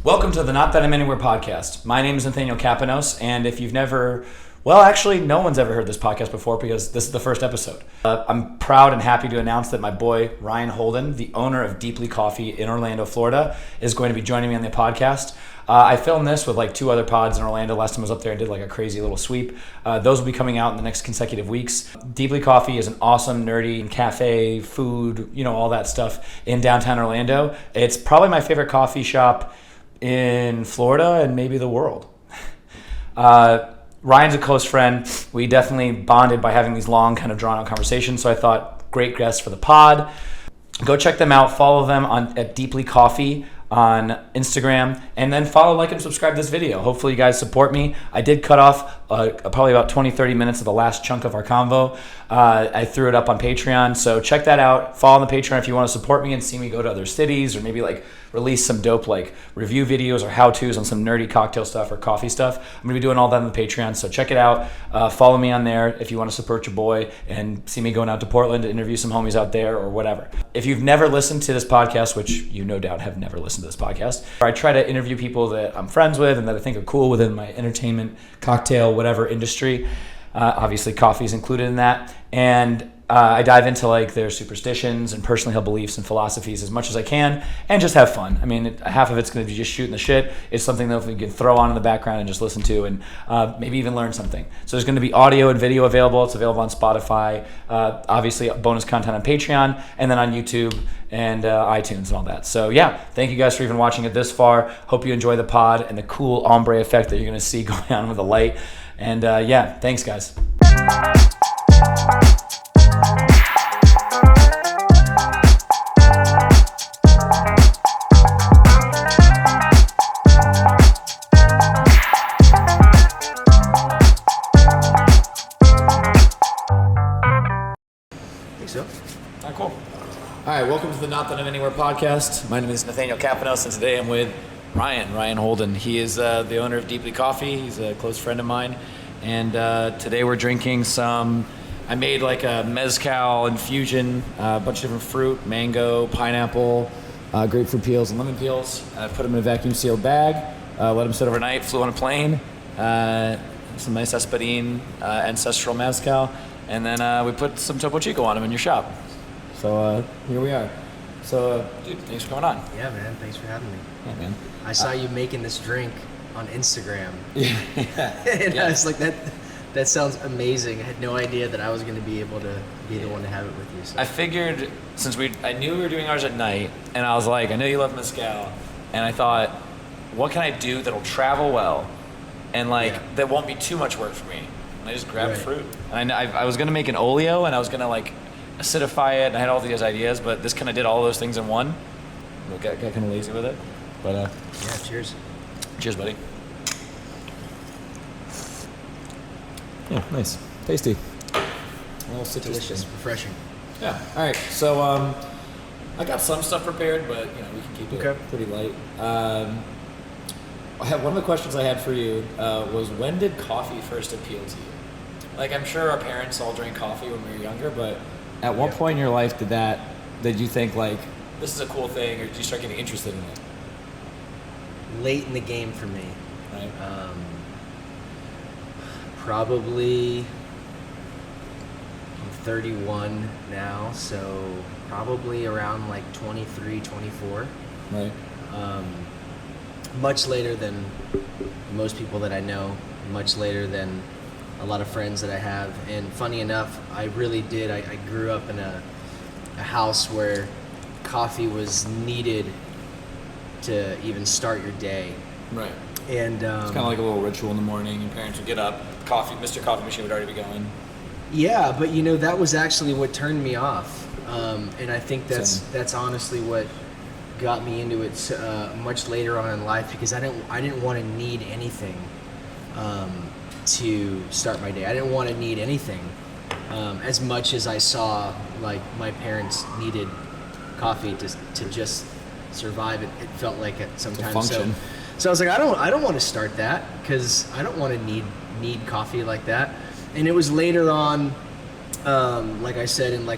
Welcome to the Not That I'm Anywhere podcast. My name is Nathaniel Kapanos, and if you've never, well, actually, no one's ever heard this podcast before because this is the first episode. I'm proud and happy to announce that my boy, Ryan Holden, the owner of Deeply Coffee in Orlando, Florida, is going to be joining me on the podcast. I filmed this with like 2 other pods in Orlando. Last time I was up there, I did like a crazy little sweep. Those will be coming out in the next consecutive weeks. Deeply Coffee is an awesome, nerdy cafe, food, all that stuff in downtown Orlando. It's probably my favorite coffee shop in Florida and maybe the world. Ryan's a close friend. We definitely bonded by having these long, kind of drawn-out conversations. So I thought, great guests for the pod. Go check them out. Follow them at Deeply Coffee on Instagram, and then follow, like, and subscribe to this video. Hopefully you guys support me. I did cut off probably about 20-30 minutes of the last chunk of our convo. I threw it up on Patreon, so check that out. Follow on the Patreon if you want to support me and see me go to other cities, or maybe like release some dope like review videos or how-tos on some nerdy cocktail stuff or coffee stuff. I'm gonna be doing all that on the Patreon, so check it out. Follow me on there if you want to support your boy and see me going out to Portland to interview some homies out there or whatever. If you've never listened to this podcast, which you no doubt have never listened to this podcast, I try to interview people that I'm friends with and that I think are cool within my entertainment, cocktail, whatever industry. Obviously coffee is included in that, and I dive into like their superstitions and personally held beliefs and philosophies as much as I can, and just have fun. I mean, half of it's going to be just shooting the shit. It's something that we can throw on in the background and just listen to, and maybe even learn something. So there's going to be audio and video available. It's available on Spotify, obviously bonus content on Patreon, and then on YouTube and iTunes and all that. So yeah, thank you guys for even watching it this far. Hope you enjoy the pod and the cool ombre effect that you're going to see going on with the light. And yeah, thanks guys. Cool. All right, welcome to the Not That I'm Anywhere podcast. My name is Nathaniel Kapanos, and today I'm with Ryan Holden. He is the owner of Deeply Coffee. He's a close friend of mine, and today we're drinking I made like a mezcal infusion, a bunch of different fruit, mango, pineapple, grapefruit peels, and lemon peels. I put them in a vacuum sealed bag, let them sit overnight, flew on a plane, some nice Espadín ancestral mezcal, and then we put some Topo Chico on them in your shop. So here we are. So, dude, thanks for coming on. Yeah, man. Thanks for having me. Yeah, man. I saw you making this drink on Instagram. Yeah. And I was like, that sounds amazing. I had no idea that I was going to be able to be the one to have it with you. So. I figured, since I knew we were doing ours at night, and I was like, I know you love mezcal, and I thought, what can I do that'll travel well, and that won't be too much work for me? And I just grabbed fruit. And I was going to make an oleo, and I was going to acidify it, and I had all these ideas, but this kind of did all those things in one. I got kind of lazy with it, but yeah, cheers. Cheers, buddy. Yeah, nice, tasty. A little citrus, delicious, refreshing. Yeah. All right, so I got some stuff prepared, but we can keep it pretty light. One of the questions I had for you was, when did coffee first appeal to you? Like, I'm sure our parents all drank coffee when we were younger, but at what point in your life did you think this is a cool thing, or did you start getting interested in it? Late in the game for me. Right. Probably I'm 31 now, so probably around 23, 24. Right. Much later than most people that I know, much later than a lot of friends that I have. And funny enough, I really did. I grew up in a house where coffee was needed to even start your day. Right. And it's kind of like a little ritual in the morning. Your parents would get up, Mr. Coffee Machine would already be going. Yeah, but that was actually what turned me off. And I think that's honestly what got me into it much later on in life, because I didn't want to need anything to start my day. I didn't want to need anything as much as I saw my parents needed coffee to just survive. It felt like it sometimes. So I was like, I don't want to start that, because I don't want to need coffee like that. And it was later on, like I said, in my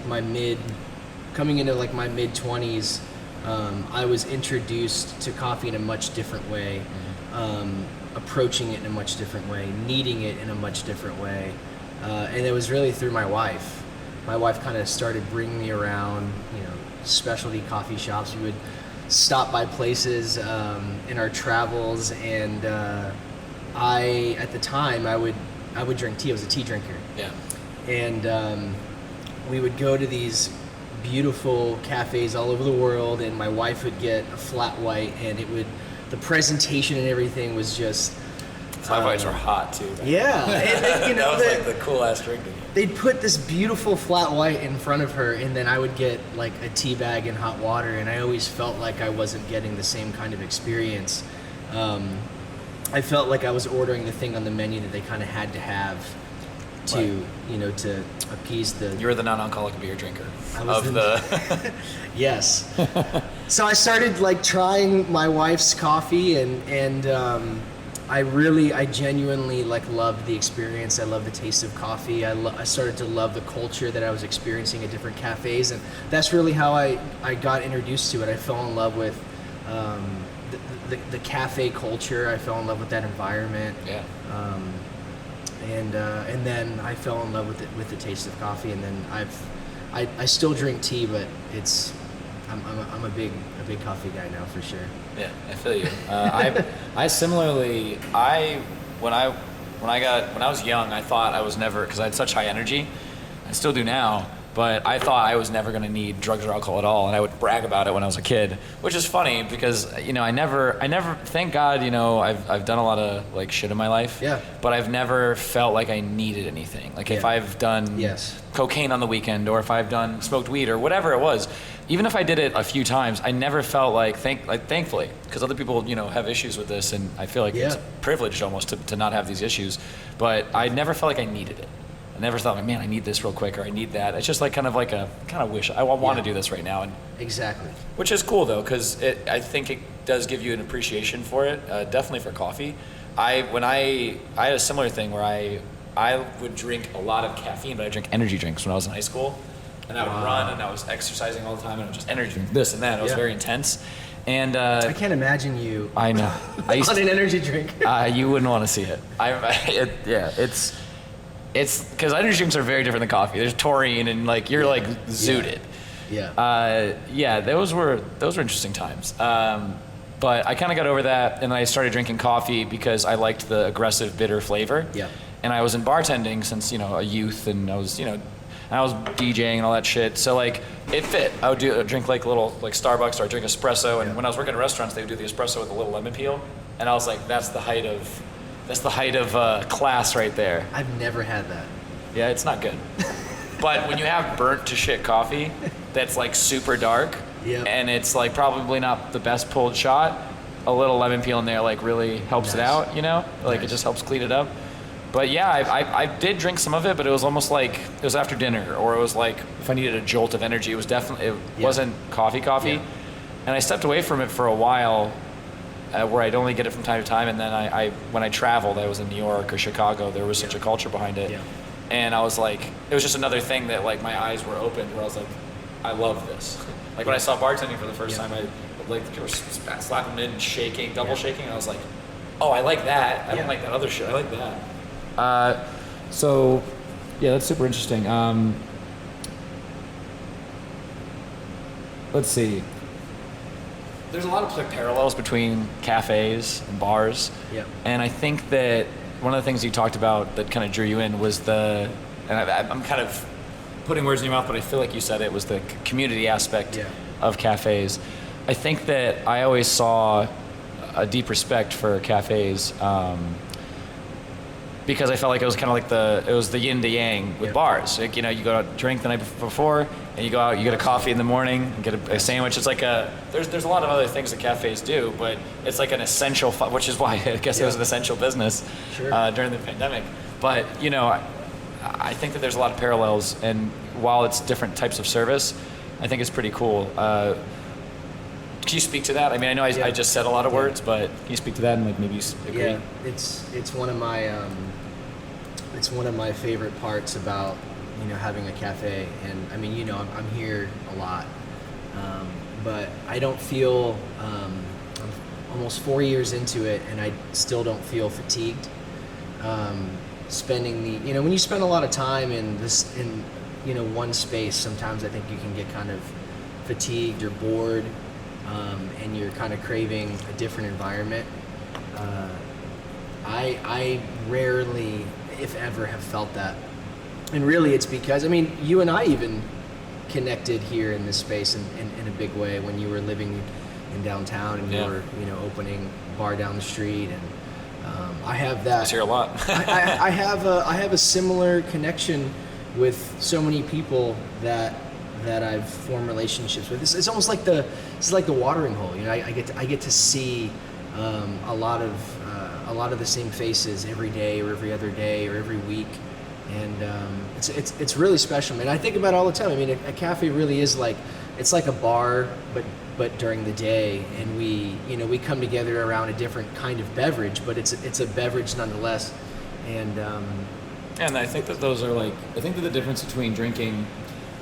coming into my mid 20s, I was introduced to coffee in a much different way, approaching it in a much different way, needing it in a much different way, and it was really through my wife. My wife kind of started bringing me around, specialty coffee shops. We would stop by places in our travels, and at the time, I would drink tea. I was a tea drinker. Yeah. And we would go to these beautiful cafes all over the world, and my wife would get a flat white, and the presentation and everything was just... Flat whites were hot too. Yeah. And, that was like the cool ass drink. They'd put this beautiful flat white in front of her, and then I would get like a tea bag and hot water, and I always felt like I wasn't getting the same kind of experience. I felt like I was ordering the thing on the menu that they kind of had to have to, to appease the... You were the non-alcoholic beer drinker Yes. So I started like trying my wife's coffee, and I genuinely like loved the experience. I loved the taste of coffee. I started to love the culture that I was experiencing at different cafes, and that's really how I got introduced to it. I fell in love with the cafe culture. I fell in love with that environment. Yeah. And then I fell in love with the taste of coffee, and then I still drink tea, but I'm a big coffee guy now for sure. Yeah, I feel you. I similarly, when I was young, I thought I was never, because I had such high energy. I still do now, but I thought I was never going to need drugs or alcohol at all, and I would brag about it when I was a kid, which is funny because I never, thank God, I've done a lot of like shit in my life. Yeah. But I've never felt like I needed anything. Like if I've done cocaine on the weekend, or if I've done smoked weed or whatever it was, even if I did it a few times, I never felt thankfully, because other people have issues with this, and I feel like it's privileged almost to not have these issues. But I never felt like I needed it. I never thought, man, I need this real quick, or I need that. It's just like kind of wish I want to do this right now, and exactly. Which is cool though, because I think it does give you an appreciation for it. Definitely for coffee. I had a similar thing where I would drink a lot of caffeine, but I drink energy drinks when I was in high school, and I would run, and I was exercising all the time, and I would just energy drink this and that. It was very intense. And I can't imagine you. I know. On an energy drink. You wouldn't want to see it. It's because energy drinks are very different than coffee. There's taurine, and like you're like zooted. Yeah. Those were interesting times. But I kind of got over that, and I started drinking coffee because I liked the aggressive, bitter flavor. Yeah. And I was in bartending since a youth, and I was DJing and all that shit. So like it fit. I would drink like little like Starbucks, or I'd drink espresso. And when I was working at restaurants, they would do the espresso with a little lemon peel, and I was like, that's the height of class right there. I've never had that. Yeah, it's not good. But when you have burnt to shit coffee that's like super dark, and it's like probably not the best pulled shot, a little lemon peel in there like really helps it out, Like it just helps clean it up. But yeah, I did drink some of it, but it was almost like it was after dinner, or it was like if I needed a jolt of energy. It was definitely wasn't coffee. Yeah. And I stepped away from it for a while, where I'd only get it from time to time, and then I when I traveled, I was in New York or Chicago, there was such a culture behind it, and I was like, it was just another thing that like my eyes were opened, where I was like, I love this. Like when I saw bartending for the first time, I like they were slapping them in, shaking, double shaking, and I was like, oh, I like that. I don't like that other shit. I like that. So yeah, that's super interesting. Let's see. There's a lot of like parallels between cafes and bars. Yeah. And I think that one of the things you talked about that kind of drew you in was I'm kind of putting words in your mouth, but I feel like you said it was the community aspect of cafes. I think that I always saw a deep respect for cafes, because I felt like it was kind of like it was the yin to yang with bars. Like, you go out drink the night before, and you go out, you get a coffee in the morning, and get a sandwich. It's like there's a lot of other things that cafes do, but it's like an essential, which is why I guess it was an essential business during the pandemic. But, I think that there's a lot of parallels, and while it's different types of service, I think it's pretty cool. Can you speak to that? I mean, I know I just said a lot of words, but can you speak to that and like maybe you agree? Yeah, it's one of my favorite parts about having a cafe, and I mean I'm here a lot, but I don't feel. I'm almost 4 years into it, and I still don't feel fatigued. Spending when you spend a lot of time in one space, sometimes I think you can get kind of fatigued or bored, and you're kind of craving a different environment. I rarely, if ever, have felt that. And really it's because, you and I even connected here in this space in a big way when you were living in downtown and you were, opening a bar down the street. And I have that. I was here a lot. I have a similar connection with so many people that I've formed relationships with. It's almost like the watering hole. I get to see a lot of the same faces every day or every other day or every week, and it's really special, man. I think about it all the time. A cafe really is it's like a bar, but during the day, and we come together around a different kind of beverage, but it's a beverage nonetheless, and I think that those are the difference between drinking.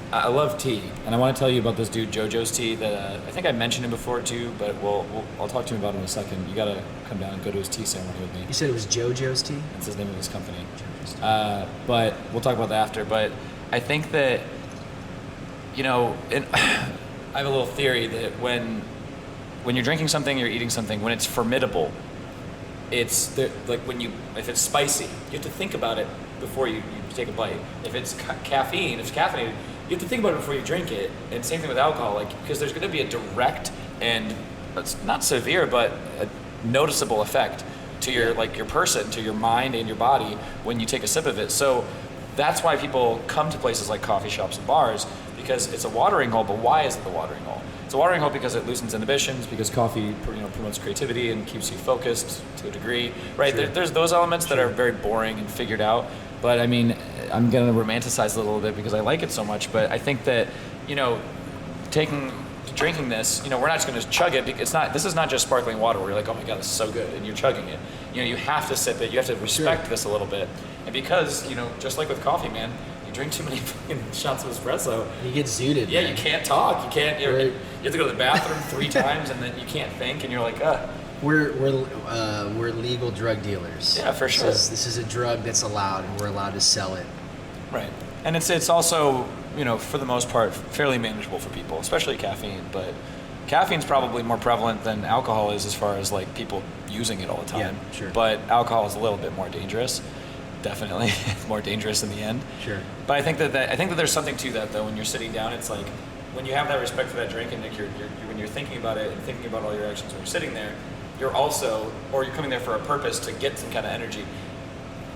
I love tea, and I want to tell you about this dude JoJo's Tea that I think I mentioned him before too, but I'll talk to him about it in a second. You gotta come down and go to his tea ceremony with me. You said it was JoJo's Tea? That's his name of his company. But we'll talk about that after. But I think that I have a little theory that when you're drinking something, you're eating something, when it's formidable, if it's spicy, you have to think about it before you take a bite. If it's caffeine, if it's caffeinated, you have to think about it before you drink it. And same thing with alcohol, because there's going to be a direct and it's not severe, but a noticeable effect to your person, to your mind and your body when you take a sip of it. So that's why people come to places like coffee shops and bars, because it's a watering hole. But why is it the watering hole? It's a watering hole because it loosens inhibitions, because coffee promotes creativity and keeps you focused to a degree, right? Sure. There's those elements that are very boring and figured out. But I'm going to romanticize it a little bit because I like it so much. But I think that, drinking this, we're not just going to chug it. This is not just sparkling water where you're like, oh my God, this is so good, and you're chugging it. You have to sip it. You have to respect this a little bit. And because, just like with coffee, man, you drink too many fucking shots of espresso, you get zooted. Yeah, man. you can't talk. You can't. You have to go to the bathroom 3 times, and then you can't think, and you're like, We're legal drug dealers. Yeah, for sure. This is a drug that's allowed, and we're allowed to sell it. Right, and it's also for the most part fairly manageable for people, especially caffeine. But caffeine's probably more prevalent than alcohol is as far as people using it all the time. Yeah, sure. But alcohol is a little bit more dangerous. Definitely more dangerous in the end. Sure. But I think that there's something to that though. When you're sitting down, it's like when you have that respect for that drink, and when you're thinking about it and thinking about all your actions when you're sitting there, you're coming there for a purpose to get some kind of energy.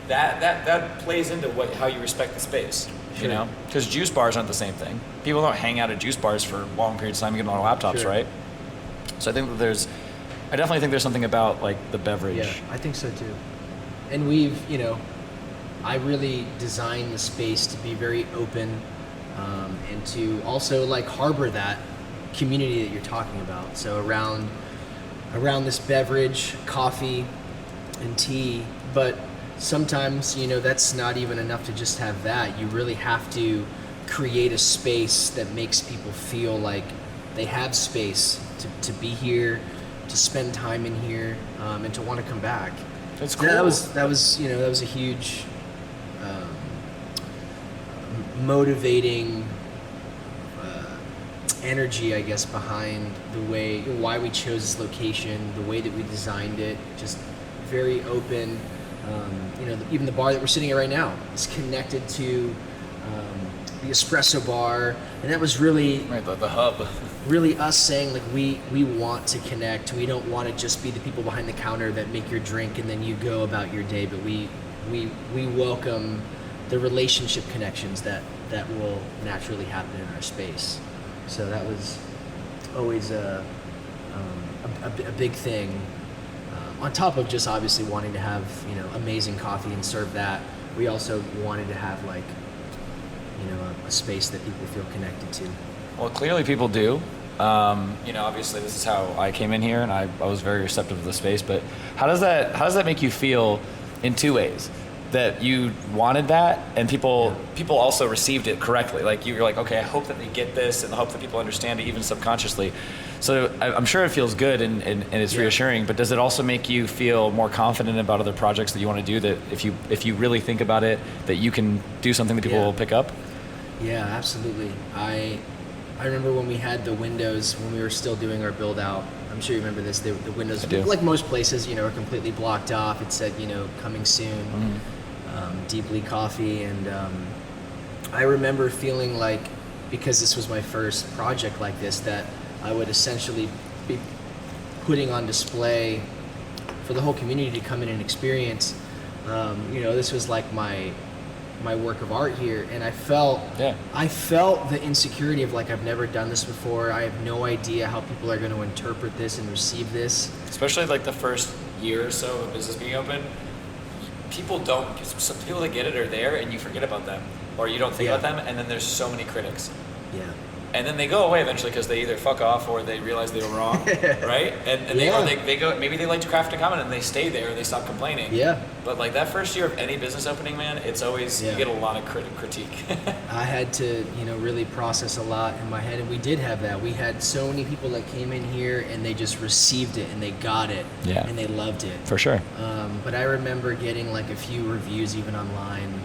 That plays into how you respect the space. Sure. Because juice bars aren't the same thing. People don't hang out at juice bars for long periods of time and get on our laptops, Sure. right? So I definitely think there's something about the beverage. Yeah, I think so too. And I really designed the space to be very open, and to also harbor that community that you're talking about. So around this beverage, coffee and tea, but sometimes, that's not even enough to just have that. You really have to create a space that makes people feel like they have space to be here, to spend time in here, and to want to come back. That's cool. That was a huge motivating energy, I guess, behind why we chose this location, the way that we designed it. Just very open. Even the bar that we're sitting at right now is connected to the espresso bar, and that was really Right, the hub. really us saying we want to connect. We don't want to just be the people behind the counter that make your drink and then you go about your day, but we welcome the relationship connections that will naturally happen in our space. So that was always a big thing. On top of just obviously wanting to have amazing coffee and serve that, we also wanted to have a space that people feel connected to. Well, clearly people do. Obviously this is how I came in here, and I was very receptive to the space. But how does that make you feel in 2 ways? that you wanted that, and people also received it correctly. Like you're like, okay, I hope that they get this, and I hope that people understand it even subconsciously. So I'm sure it feels good and it's reassuring, but does it also make you feel more confident about other projects that you want to do, that if you really think about it, that you can do something that people will pick up? Yeah, absolutely. I remember when we had the windows, when we were still doing our build out, I'm sure you remember this, the windows, like most places, are completely blocked off. It said, coming soon, Deeply Coffee. And I remember feeling like, because this was my first project like this, that I would essentially be putting on display for the whole community to come in and experience. This was like my work of art here, and I felt the insecurity of like, I've never done this before. I have no idea how people are going to interpret this and receive this. Especially like the first year or so of business being open, people that get it are there, and you forget about them, or you don't think about them, and then there's so many critics. Yeah. And then they go away eventually because they either fuck off or they realize they were wrong, right? And they go, maybe they liked Craft and Commune and they stay there and they stop complaining. Yeah. But like that first year of any business opening, man, it's always, you get a lot of critique. I had to, really process a lot in my head, and we did have that. We had so many people that came in here and they just received it and they got it and they loved it. For sure. But I remember getting like a few reviews even online.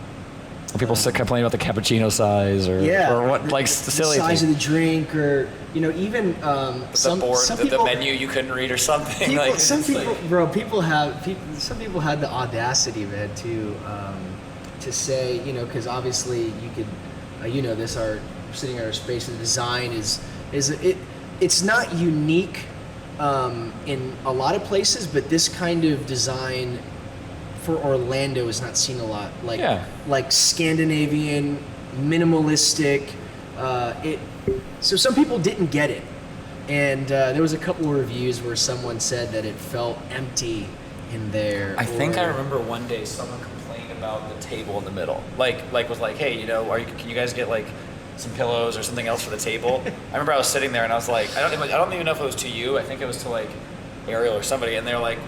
People complain about the cappuccino size or what, like silly the size thing. of the drink, or even some people, the menu you couldn't read or something. Some people had the audacity, man, to say, because obviously you could, this our sitting in our space, and the design it's not unique in a lot of places, but this kind of design for Orlando is not seen a lot, like Scandinavian, minimalistic. So some people didn't get it, and there was a couple of reviews where someone said that it felt empty in there. I think I remember one day someone complained about the table in the middle, like was like, hey, can you guys get like some pillows or something else for the table? I remember I was sitting there and I was like, I don't even know if it was to you. I think it was to like Ariel or somebody, and they're like,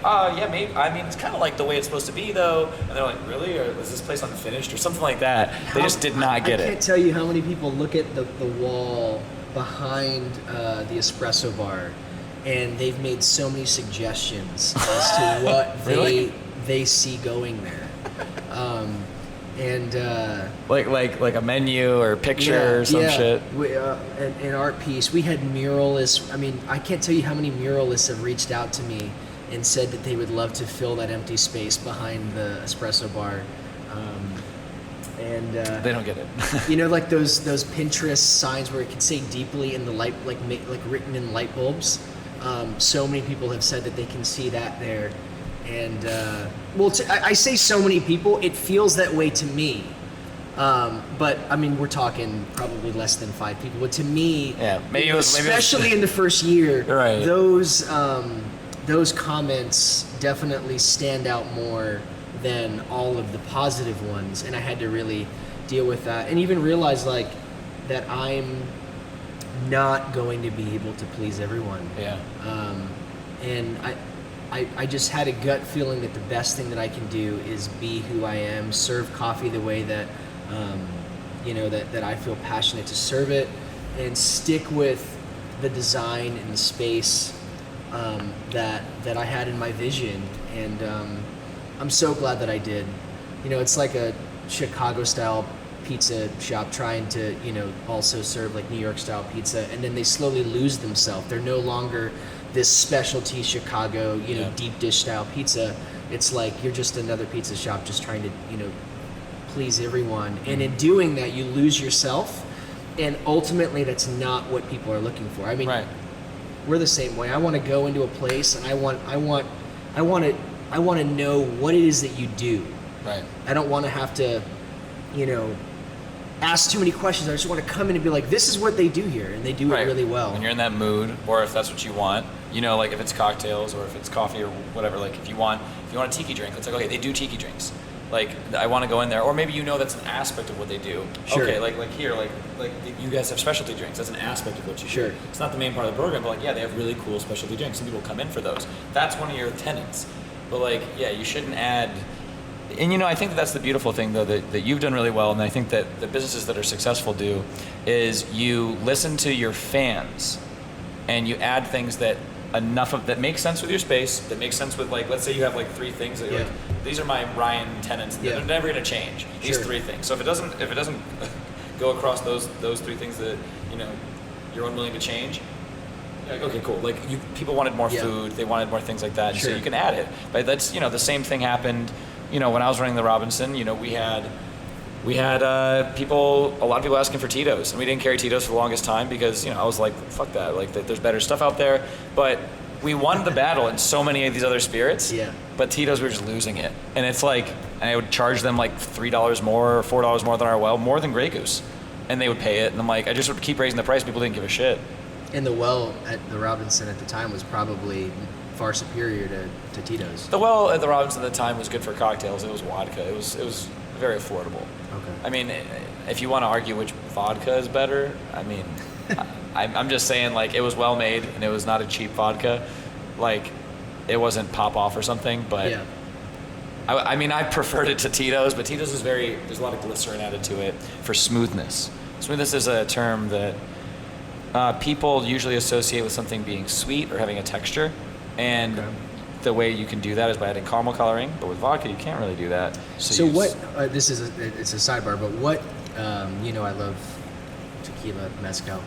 maybe. I mean, it's kind of like the way it's supposed to be, though. And they're like, really? Or is this place unfinished or something like that? They just did not get it. I can't tell you how many people look at the wall behind the espresso bar, and they've made so many suggestions as to what they see going there. Like a menu or a picture or some shit. An art piece. We had muralists. I mean, I can't tell you how many muralists have reached out to me and said that they would love to fill that empty space behind the espresso bar. They don't get it. Like those Pinterest signs where it can say deeply in the light, like written in light bulbs. So many people have said that they can see that there. And I say so many people, it feels that way to me. But I mean, we're talking probably less than 5 people. But to me, especially in the first year, right. Those comments definitely stand out more than all of the positive ones, and I had to really deal with that, and even realize like that I'm not going to be able to please everyone. Yeah. And I just had a gut feeling that the best thing that I can do is be who I am, serve coffee the way that, that I feel passionate to serve it, and stick with the design and the space that I had in my vision. And I'm so glad that I did. It's like a Chicago-style pizza shop trying to, also serve like New York-style pizza, and then they slowly lose themselves. They're no longer this specialty Chicago, deep dish style pizza. It's like you're just another pizza shop just trying to, please everyone. And in doing that, you lose yourself, and ultimately that's not what people are looking for. I mean, we're the same way. I want to go into a place and I want to know what it is that you do. Right. I don't want to have to, ask too many questions. I just want to come in and be like, this is what they do here, and they do it really well. When you're in that mood, or if that's what you want, like if it's cocktails or if it's coffee or whatever, like if you want a tiki drink, it's like, okay, they do tiki drinks. Like I want to go in there, or maybe that's an aspect of what they do. Sure. Okay, like here, like you guys have specialty drinks. That's an aspect of what you do. It's not the main part of the program, but they have really cool specialty drinks. Some people come in for those. That's one of your tenets. But you shouldn't add And I think that's the beautiful thing, though, that you've done really well, and I think that the businesses that are successful do, is you listen to your fans, and you add things that make sense with your space, that make sense with, like, let's say you have like 3 things that you're like, these are my Ryan tenants, they're never going to change. These 3 things. So if it doesn't go across those 3 things that you're unwilling to change, like, okay, cool. Like people wanted more food, they wanted more things like that, so you can add it. But that's the same thing happened. When I was running the Robinson, we had a lot of people asking for Tito's, and we didn't carry Tito's for the longest time because I was like, fuck that, like there's better stuff out there. But we won the battle in so many of these other spirits. Yeah. But Tito's, we were just losing it, and it's like, I would charge them like $3 more or $4 more than our well, more than Grey Goose, and they would pay it, and I'm like, I just would keep raising the price. People didn't give a shit. And the well at the Robinson at the time was probably far superior to Tito's. The well at the Robinson at the time was good for cocktails. It was vodka. It was very affordable. Okay. I mean, if you want to argue which vodka is better, I mean, I'm just saying, like, it was well made and it was not a cheap vodka. Like, it wasn't pop off or something, but yeah. I mean, I preferred it to Tito's, but Tito's is there's a lot of glycerin added to it for smoothness. Smoothness is a term that people usually associate with something being sweet or having a texture, and the way you can do that is by adding caramel coloring, but with vodka you can't really do that. So what? It's a sidebar, but what? I love tequila, mezcal.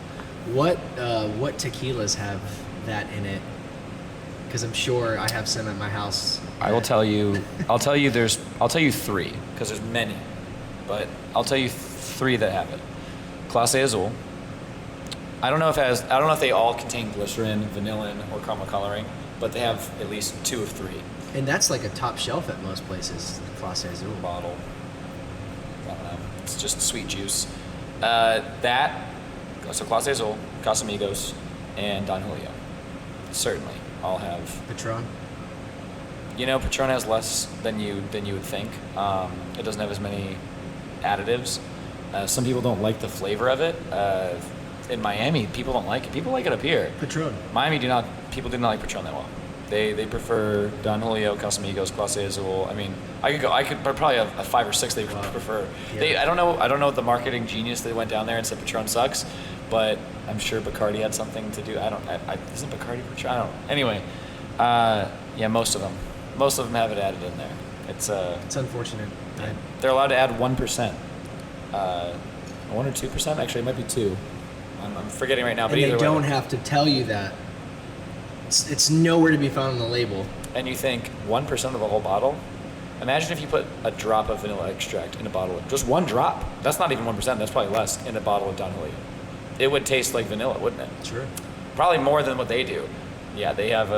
What tequilas have that in it? Because I'm sure I have some at my house. I will tell you. I'll tell you 3 because there's many, but I'll tell you 3 that have it. Clase Azul. I don't know if they all contain glycerin, vanillin, or caramel coloring, but they have at least 2 of 3. And that's like a top shelf at most places, the Clase Azul bottle. I don't know. It's just sweet juice. So Clase Azul, Casamigos, and Don Julio. Certainly, all have. Patron? Patron has less than you would think. It doesn't have as many additives. Some people don't like the flavor of it. In Miami, people don't like it. People like it up here. Patron. Miami people do not like Patron that well. They prefer Don Julio, Casamigos, Clase Azul. I mean, I could probably have a 5 or 6 they prefer. Yeah. I don't know the marketing genius that went down there and said Patron sucks, but I'm sure Bacardi had something to do. Isn't Bacardi Patron? I don't know. Anyway, yeah, most of them have it added in there. It's unfortunate. Yeah. They're allowed to add 1%, 1 or 2%. Actually, it might be 2. I'm forgetting right now. But and either they don't way, have to tell you that. It's nowhere to be found on the label. And you think 1% of the whole bottle? Imagine if you put a drop of vanilla extract in a bottle. Just 1 drop. That's not even 1%. That's probably less in a bottle of Don Julio. It would taste like vanilla, wouldn't it? Sure. Probably more than what they do. Yeah, they have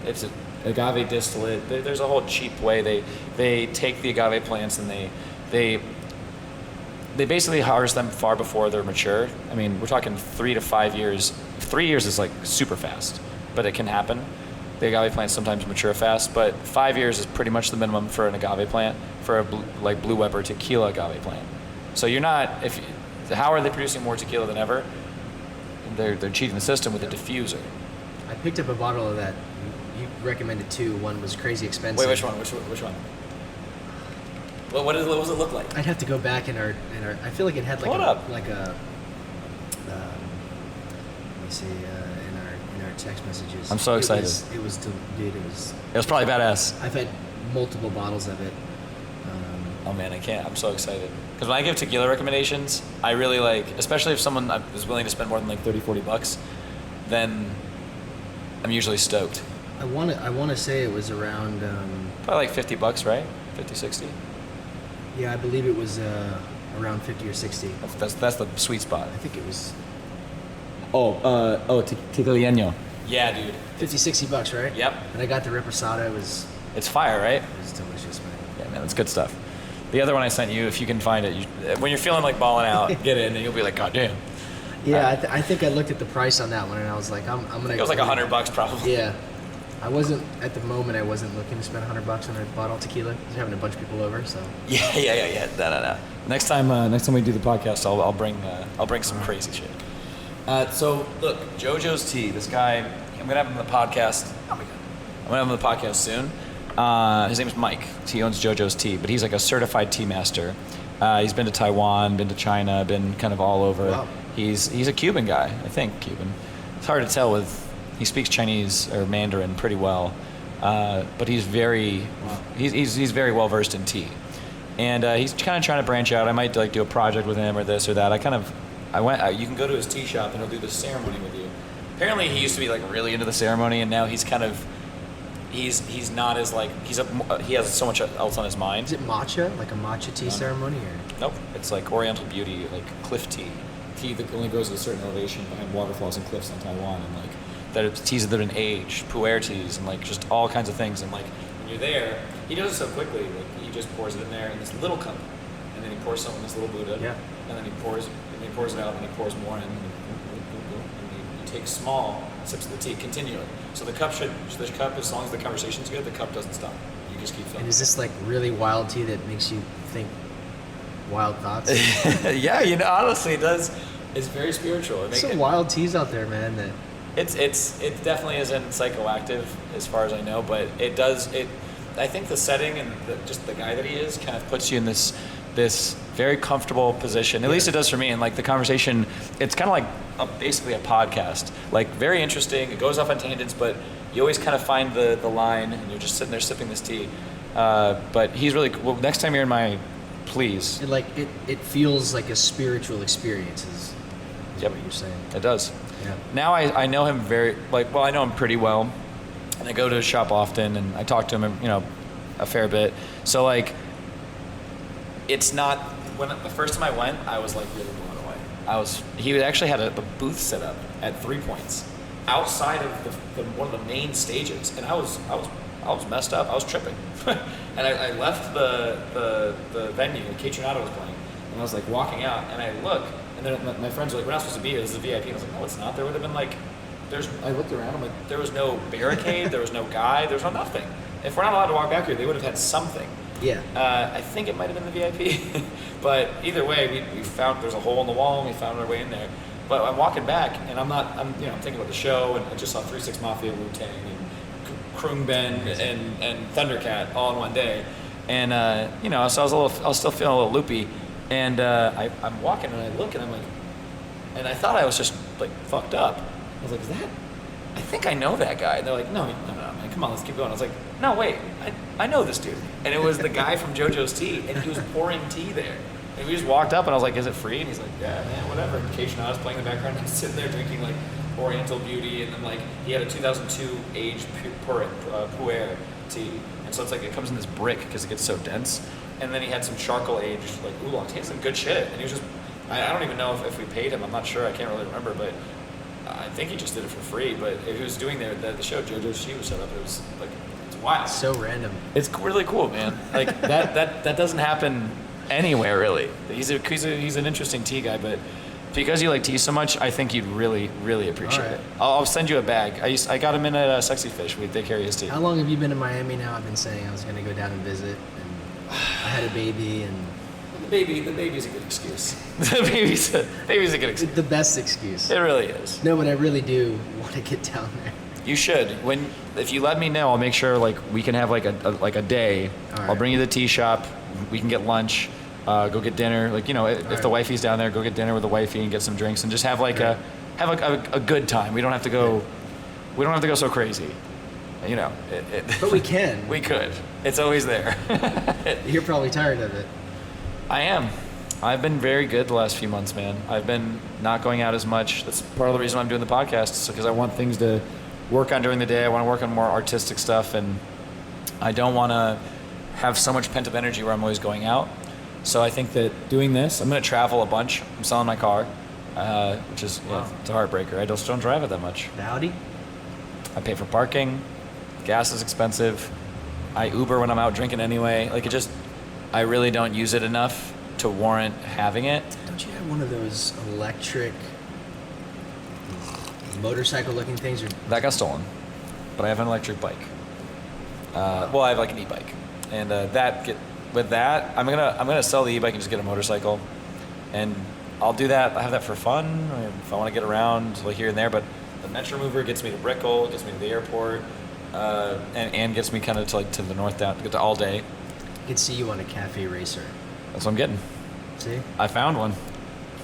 it's an agave distillate. There's a whole cheap way. They take the agave plants and they basically harvest them far before they're mature. I mean, we're talking 3 to 5 years. 3 years is like super fast, but it can happen. The agave plants sometimes mature fast, but 5 years is pretty much the minimum for an agave plant, for a Blue Weber tequila agave plant. So you're not, how are they producing more tequila than ever? They're cheating the system with a diffuser. I picked up a bottle of that. You recommended 2. One was crazy expensive. Wait, which one? What does it look like? I'd have to go back in our. I feel like it had let me see, in our text messages. I'm so excited. It was probably badass. I've had multiple bottles of it. Oh man, I can't. I'm so excited. Because when I give tequila recommendations, I really like, especially if someone is willing to spend more than like $30-$40, then I'm usually stoked. I want to say it was around probably like $50, right? 50, 60. Yeah, I believe it was around 50 or 60. That's the sweet spot. I think it was. Tequiliano. Yeah, dude. $50-$60, right? Yep. And I got the Reposado. It's fire, right? It was delicious, man. Yeah, man, it's good stuff. The other one I sent you, if you can find it, when you're feeling like balling out, get it, and you'll be like, God damn. Yeah, I think I looked at the price on that one, and I was like, I'm gonna. It was like $100 probably. Yeah. I wasn't looking to spend $100 on a bottle of tequila. I was having a bunch of people over, so. Yeah. No. Next time we do the podcast, I'll bring some crazy shit. So look, JoJo's Tea. This guy, I'm gonna have him on the podcast. Oh my God, I'm gonna have him on the podcast soon. His name is Mike. He owns JoJo's Tea, but he's like a certified tea master. He's been to Taiwan, been to China, been kind of all over. Wow. He's a Cuban guy, I think Cuban. It's hard to tell he speaks Chinese or Mandarin pretty well, but he's very he's very well versed in tea, and he's kind of trying to branch out. I might like do a project with him or this or that. You can go to his tea shop and he'll do the ceremony with you. Apparently he used to be like really into the ceremony, and now he's kind of he's not as like he has so much else on his mind. Is it matcha, like a matcha tea ceremony, or? Nope, it's like Oriental beauty, like cliff tea that only grows at a certain elevation behind waterfalls and cliffs in Taiwan, and like that it's teas that have been aged, pu'er teas, and like just all kinds of things. And like when you're there, he does it so quickly. Like he just pours it in there in this little cup, and then he pours some in this little Buddha, and then he pours it out, and he pours more in, and he takes small sips of the tea continually. So the cup, as long as the conversation's good, the cup doesn't stop. You just keep filling. And is this like really wild tea that makes you think wild thoughts? Yeah, honestly, it does. It's very spiritual. There's some wild teas out there, man. That it definitely isn't psychoactive as far as I know, but it does. I think the setting and just the guy that he is kind of puts you in this very comfortable position. At least it does for me. And like the conversation, it's kind of like basically a podcast. Like very interesting. It goes off on tangents, but you always kind of find the line, and you're just sitting there sipping this tea. But he's really well. Next time you're in my, please. It feels like a spiritual experience. Is what you're saying. It does. Yeah. Now I know him I know him pretty well, and I go to his shop often, and I talk to him, a fair bit. So like, it's not when the first time I went, I was like really blown away. He actually had a booth set up at 3 Points outside of one of the main stages, and I was messed up. I was tripping, and I left the venue. Catronato was playing, and I was like walking out, and I look. And then my friends were like, we're not supposed to be here. This is a VIP. And I was like, no, it's not. There would have been like, I looked around. I'm like, there was no barricade. There was no guy. There was no nothing. If we're not allowed to walk back here, they would have had something. Yeah. I think it might have been the VIP. But either way, we found there's a hole in the wall, and we found our way in there. But I'm walking back, and I'm thinking about the show, and I just saw 3 6 Mafia, Wu-Tang, and Krungben, and Thundercat all in one day. And, so I was still feeling a little loopy. And I'm walking, and I look, and I'm like, and I thought I was just like fucked up. I was like, I think I know that guy. And they're like, no, man, come on, let's keep going. I was like, no, wait, I know this dude. And it was the guy from JoJo's Tea, and he was pouring tea there. And we just walked up, and I was like, is it free? And he's like, yeah, man, whatever. And I was playing in the background, and I'm sitting there drinking like Oriental Beauty, and then like he had a 2002 aged pu'er tea. And so it's like it comes in this brick because it gets so dense. And then he had some charcoal aged like oolongs. He had some good shit, and he was just. I don't even know if we paid him. I'm not sure. I can't really remember, but I think he just did it for free. But if he was doing the show JoJo's Tea was set up, it was like it's wild. So random. It's really cool, man. Like that doesn't happen anywhere really. He's an interesting tea guy, but because you like tea so much, I think you'd really really appreciate it. I'll send you a bag. I got him in at Sexy Fish. They carry his tea. How long have you been in Miami now? I've been saying I was going to go down and visit. I had a baby, and the baby's a good excuse. the baby's a good excuse. The best excuse. It really is. No, but I really do want to get down there. You should. If you let me know, I'll make sure like we can have like a day. Right. I'll bring you to the tea shop. We can get lunch. Go get dinner. Like if the wifey's down there, go get dinner with the wifey and get some drinks and just have like a good time. We don't have to go. We don't have to go so crazy. But we can. We could. It's always there. You're probably tired of it. I am. I've been very good the last few months, man. I've been not going out as much. That's part of the reason I'm doing the podcast, because I want things to work on during the day. I want to work on more artistic stuff, and I don't want to have so much pent-up energy where I'm always going out. So I think that doing this, I'm going to travel a bunch. I'm selling my car, which is it's a heartbreaker. I just don't drive it that much. The Audi? I pay for parking. Gas is expensive. I Uber when I'm out drinking anyway. I really don't use it enough to warrant having it. Don't you have one of those electric motorcycle-looking things? That got stolen, but I have an electric bike. I have like an e-bike, and with that, I'm gonna sell the e-bike and just get a motorcycle, and I'll do that. I have that for fun if I want to get around like here and there. But the Metro Mover gets me to Brickell, gets me to the airport. and gets me kind of to the north down, get to all day. I could see you on a cafe racer. That's what I'm getting. See? I found one.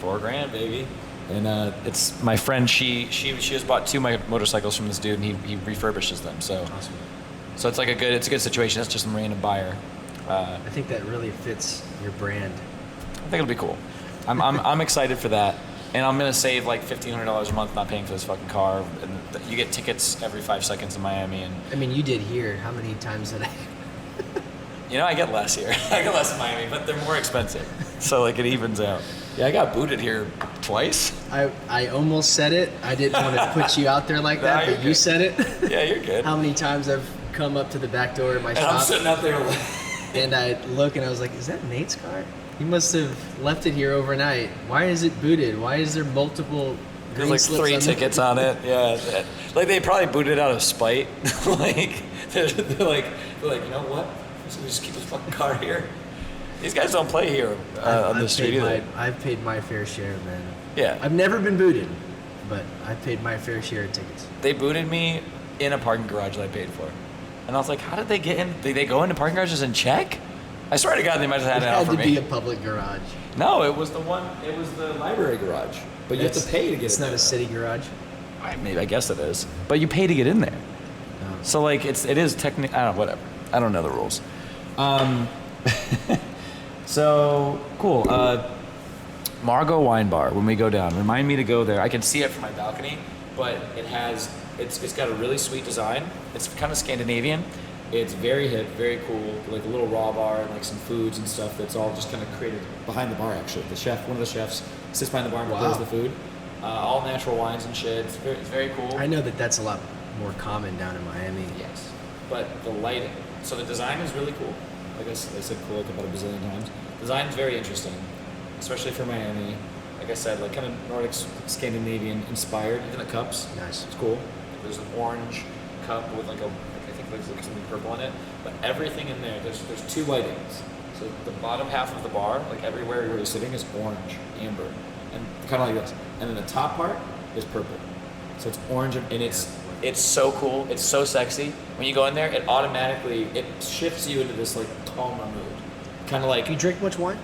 $4,000, baby. And it's my friend. She has bought 2 motorcycles from this dude, and he refurbishes them. So Awesome. So it's a good situation. It's just some random buyer. I think that really fits your brand. I think it'll be cool. I'm excited for that, and I'm gonna save like $1,500 a month not paying for this fucking car. And you get tickets every 5 seconds in Miami, and I mean, you did here. How many times did I? I get less here. I get less in Miami, but they're more expensive, so like it evens out. Yeah, I got booted here twice. I almost said it. I didn't want to put you out there like that, but you said it. Yeah, you're good. How many times I've come up to the back door of my shop. I'm sitting out there. And I look and I was like, is that Nate's car? He must have left it here overnight. Why is it booted? Why is there multiple There's like 3 tickets on it. Yeah. Like they probably booted out of spite. like they're like, you know what? We just keep this fucking car here. These guys don't play here on the street either. I've paid my fair share, man. Yeah. I've never been booted, but I've paid my fair share of tickets. They booted me in a parking garage that I paid for. And I was like, how did they get in? Did they go into parking garages and check? I swear to God, they might have had it out for me. It had to be a public garage. No, it was the library garage. But you have to pay to get It's not a city garage? I guess it is. But you pay to get in there. Oh. So like it is technically, I don't know, whatever. I don't know the rules. So cool. Margot Wine Bar. When we go down, remind me to go there. I can see it from my balcony, but it's got a really sweet design. It's kind of Scandinavian. It's very hip, very cool. Like a little raw bar and like some foods and stuff. That's all just kind of created behind the bar. Actually, one of the chefs sits behind the bar and prepares the food. All natural wines and shit. It's very cool. I know that's a lot more common down in Miami. Yes, but the lighting. So the design is really cool. Like I said cool like about a bazillion times. Design is very interesting, especially for Miami. Like I said, like kind of Nordic Scandinavian inspired. Even the cups. Nice. It's cool. There's an orange cup with I think there's like something purple in it. But everything in there, there's 2 lightings. So the bottom half of the bar, like everywhere you're sitting, is orange, amber, and kind of like this. And then the top part is purple. So it's orange and it's so cool. It's so sexy. When you go in there, it automatically shifts you into this like calmer mood. Kind of like. Do you drink much wine?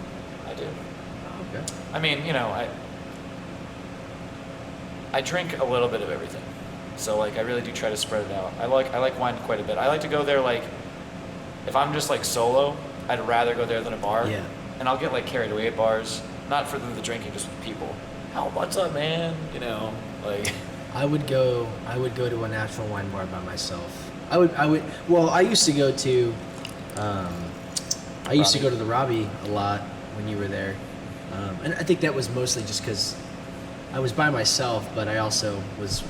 I do. Oh, okay. I mean, I drink a little bit of everything. So like I really do try to spread it out. I like wine quite a bit. I like to go there like if I'm just like solo, I'd rather go there than a bar. Yeah. And I'll get like carried away at bars, not for the drinking, just with people. What's up, man? Like. I would go to a natural wine bar by myself. Well, I used to go to the Robbie a lot when you were there. And I think that was mostly just because I was by myself, but I also was,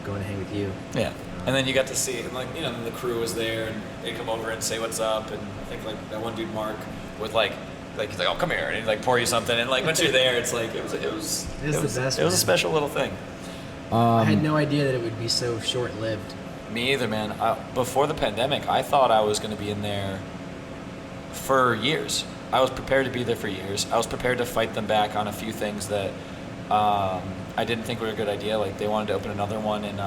going to hang with you. Yeah. And then you got to see, and like, the crew was there, and they'd come over and say what's up, and I think like that one dude, Mark, with like he's like, oh, come here, and he'd like pour you something, and like once you're there, it's like, it was the best. It was a special little thing. I had no idea that it would be so short-lived. Me either, man. Before the pandemic, I thought I was going to be in there for years. I was prepared to be there for years. I was prepared to fight them back on a few things that I didn't think were a good idea. Like they wanted to open another one in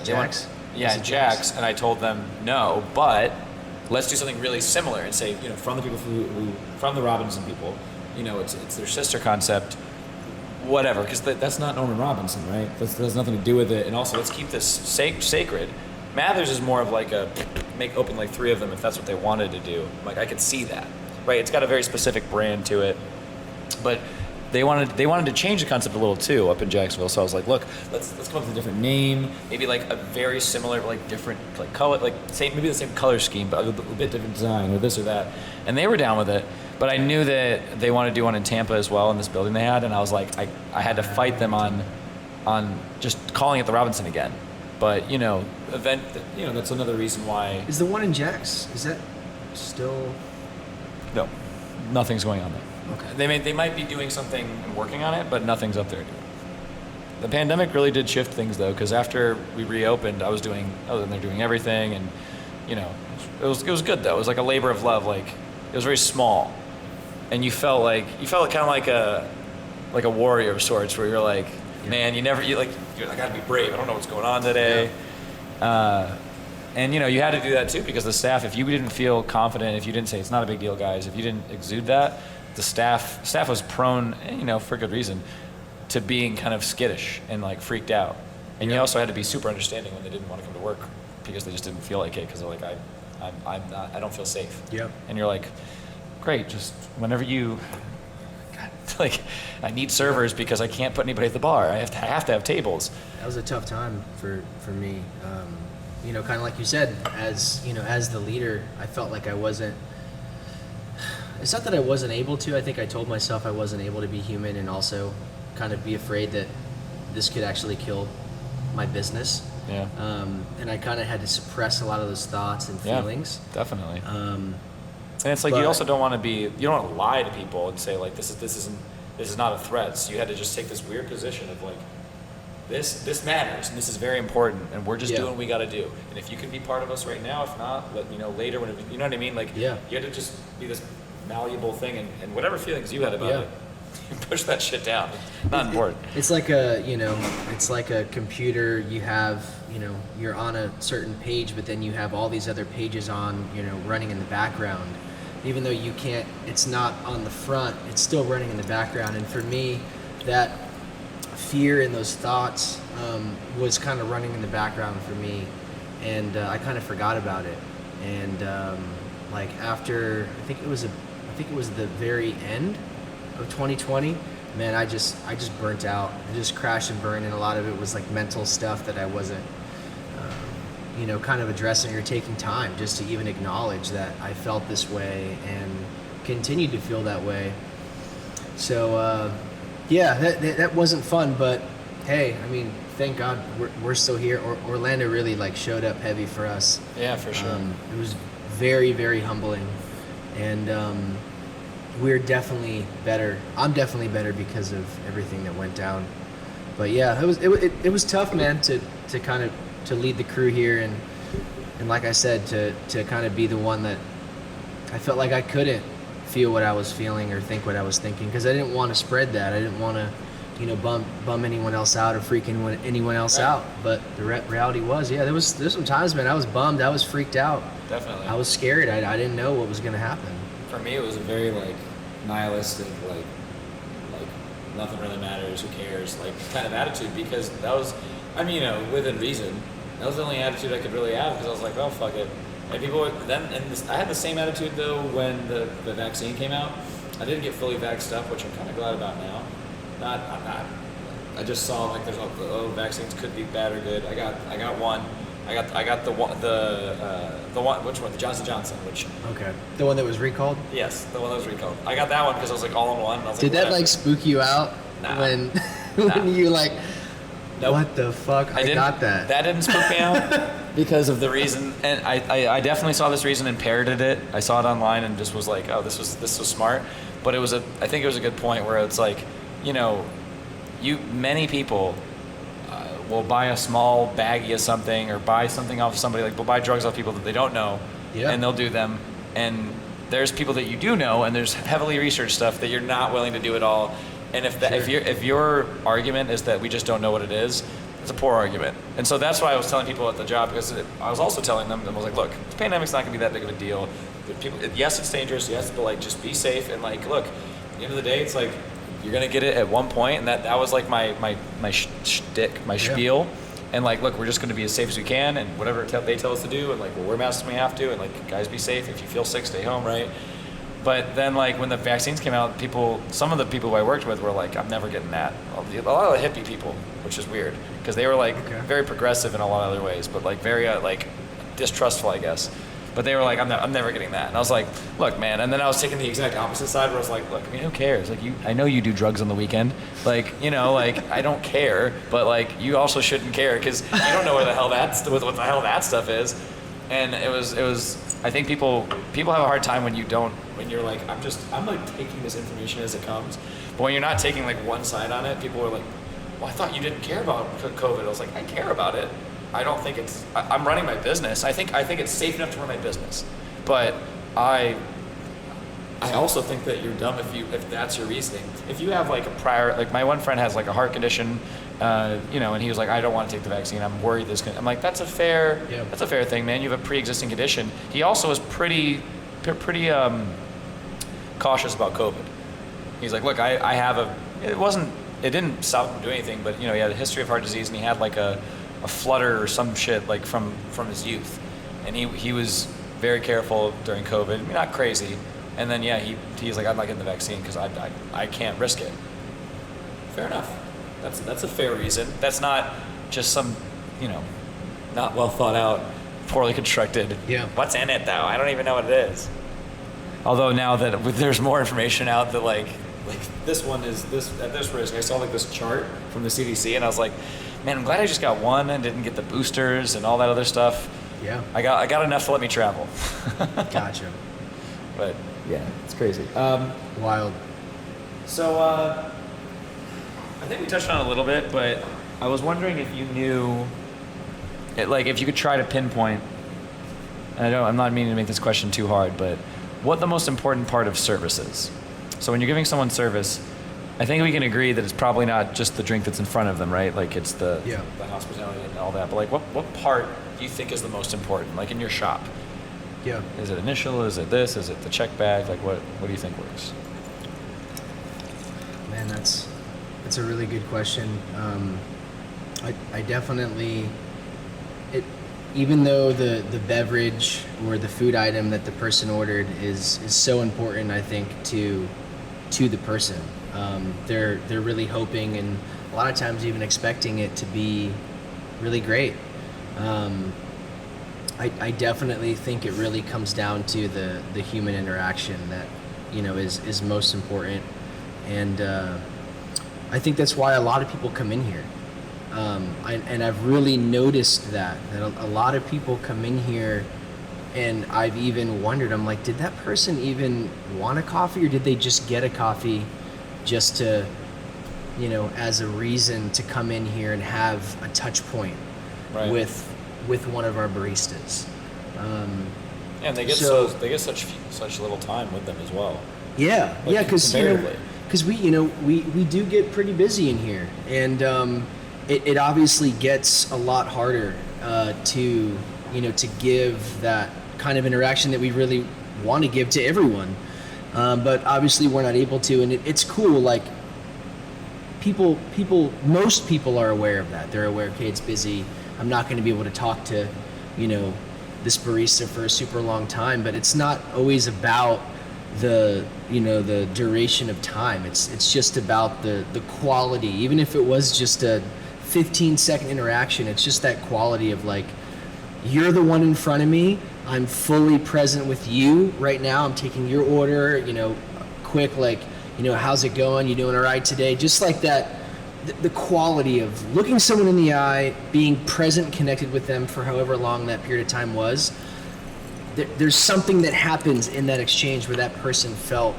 Jack's? In Jack's, and I told them no, but let's do something really similar and say, from the people who from the Robinson people, it's their sister concept. Whatever, because that's not Norman Robinson, right? That has nothing to do with it. And also, let's keep this sacred. Mathers is more of like open like 3 of them if that's what they wanted to do. Like I could see that, right? It's got a very specific brand to it, but they wanted to change the concept a little too up in Jacksonville. So I was like, look, let's come up with a different name, maybe like a very similar, like different like color, like maybe the same color scheme, but a bit different design or this or that. And they were down with it. But I knew that they wanted to do one in Tampa as well in this building they had, and I was like, I had to fight them on just calling it the Robinson again. But that's another reason why. Is the one in Jack's? Is that still? No, nothing's going on there. Okay. They might be doing something and working on it, but nothing's up there. The pandemic really did shift things though, because after we reopened, I was in there doing everything, and it was good though. It was like a labor of love. Like it was very small. And you felt kind of like a warrior of sorts, where you're like, man, I gotta be brave. I don't know what's going on today. And you had to do that too, because the staff, if you didn't feel confident, if you didn't say it's not a big deal, guys, if you didn't exude that, the staff was prone, for good reason, to being kind of skittish and like freaked out. And you also had to be super understanding when they didn't want to come to work because they just didn't feel like it, because they're like, I don't feel safe. Yep. And you're like, great, just whenever you, God, like, I need servers because I can't put anybody at the bar. I have to have tables. That was a tough time for me. Kind of like you said, as the leader, I felt like I wasn't. It's not that I wasn't able to. I think I told myself I wasn't able to be human, and also kind of be afraid that this could actually kill my business. Yeah. And I kind of had to suppress a lot of those thoughts and feelings. Yeah, definitely. And it's like, you also don't want to lie to people and say like, this is not a threat. So you had to just take this weird position of like, this matters and this is very important and we're just doing what we got to do. And if you can be part of us right now, if not, later when you know what I mean? Like, you had to just be this malleable thing, and whatever feelings you had about it, push that shit down. Not important. It's like it's like a computer. You have, you're on a certain page, but then you have all these other pages on, running in the background. Even though you can't, it's not on the front, it's still running in the background. And for me, that fear and those thoughts was kind of running in the background for me, and I kind of forgot about it. And like after, I think it was the very end of 2020, man, I just burnt out. I just crashed and burned, and a lot of it was like mental stuff that I wasn't, kind of addressing or taking time just to even acknowledge that I felt this way and continued to feel that way. So, that wasn't fun, but hey, I mean, thank God we're still here. Orlando really like showed up heavy for us. Yeah, for sure. It was very, very humbling, and we're definitely better. I'm definitely better because of everything that went down. But yeah, it was tough, man, to kind of to lead the crew here, and like I said, to kind of be the one that I felt like I couldn't feel what I was feeling or think what I was thinking, because I didn't want to spread that. I didn't want to, bum anyone else out or freak anyone else out. But the reality was, there's some times, man, I was bummed. I was freaked out. Definitely. I was scared. I didn't know what was going to happen. For me, it was a very like nihilistic, like nothing really matters, who cares, like kind of attitude, because that was, within reason, that was the only attitude I could really have, because I was like, oh, fuck it. And people I had the same attitude though when the vaccine came out. I didn't get fully vaxxed up, which I'm kind of glad about now. I'm not. I just saw like there's vaccines could be bad or good. I got one. I got the one, which one? The Johnson & Johnson, which. Okay. The one that was recalled? Yes, the one that was recalled. I got that one because I was like all in one. I was Did that like spook you out? Nah. When you like, nope. What the fuck? I got that. That didn't spook me out because of the reason, and I definitely saw this reason and parroted it. I saw it online and just was like, oh, this was smart. But I think it was a good point where it's like, many people will buy a small baggie of something or buy something off somebody, like will buy drugs off people that they don't know, and they'll do them. And there's people that you do know, and there's heavily researched stuff that you're not willing to do at all. And if your argument is that we just don't know what it is, it's a poor argument. And so that's why I was telling people at the job, because I was also telling them, I was like, look, the pandemic's not gonna be that big of a deal. Yes, it's dangerous. Yes, but like just be safe, and like look, at the end of the day, it's like you're gonna get it at one point, and that was like my shtick, my spiel. And like, look, we're just gonna be as safe as we can, and whatever they tell us to do, and like we'll wear masks when we have to, and like guys, be safe. If you feel sick, stay home, right? But then like when the vaccines came out, some of the people who I worked with were like, I'm never getting that. A lot of the hippie people, which is weird, because they were like very progressive in a lot of other ways, but like very like distrustful, I guess. But they were like, I'm never getting that. And I was like, look, man. And then I was taking the exact opposite side, where I was like, look, who cares? Like, I know you do drugs on the weekend. Like, like I don't care, but like you also shouldn't care, because you don't know what the hell that stuff is. And it was. I think people have a hard time when you're like, I'm like taking this information as it comes. But when you're not taking like one side on it, people are like, well, I thought you didn't care about COVID. I was like, I care about it. I don't think I'm running my business. I think it's safe enough to run my business. But I also think that you're dumb if that's your reasoning. If you have like a prior, like my one friend has like a heart condition, and he was like, I don't want to take the vaccine. I'm worried this can. I'm like, that's a fair thing, man. You have a pre-existing condition. He also was pretty cautious about COVID. He's like, look, I have it didn't stop him from doing anything, but he had a history of heart disease, and he had like a flutter or some shit like from his youth, and he was very careful during COVID. I mean, not crazy. And then he's like, I'm not getting the vaccine because I can't risk it. Fair enough. That's a fair reason. That's not just some, not well thought out, poorly constructed. Yeah. What's in it though? I don't even know what it is. Although now that there's more information out that like this one is at this risk. I saw like this chart from the CDC, and I was like, man, I'm glad I just got one and didn't get the boosters and all that other stuff. Yeah. I got enough to let me travel. Gotcha. But yeah, it's crazy. Wild. So I think we touched on it a little bit, but I was wondering if you knew, if you could try to pinpoint, and I'm not meaning to make this question too hard, but what the most important part of service is. So when you're giving someone service, I think we can agree that it's probably not just the drink that's in front of them, right? Like it's the hospitality and all that. But like what part do you think is the most important, like in your shop? Yeah. Is it initial? Is it this? Is it the check bag? Like what do you think works? Man, that's a really good question. I definitely, even though the beverage or the food item that the person ordered is so important, I think to the person. They're really hoping and a lot of times even expecting it to be really great. I definitely think it really comes down to the human interaction that is most important, and I think that's why a lot of people come in here. And I've really noticed that a lot of people come in here, and I've even wondered, I'm like, did that person even want a coffee, or did they just get a coffee just to, as a reason to come in here and have a touch point with one of our baristas. And they get such little time with them as well. Yeah, because we do get pretty busy in here, and it obviously gets a lot harder to give that kind of interaction that we really want to give to everyone, but obviously we're not able to, and it's cool. Like most people are aware of that. They're aware, okay, it's busy. I'm not going to be able to talk to this barista for a super long time, but it's not always about the duration of time. It's just about the quality. Even if it was just a 15-second interaction, it's just that quality of like, you're the one in front of me, I'm fully present with you right now, I'm taking your order, quick, like, how's it going, you doing all right today? Just like that, the quality of looking someone in the eye, being present, connected with them for however long that period of time was. There's something that happens in that exchange where that person felt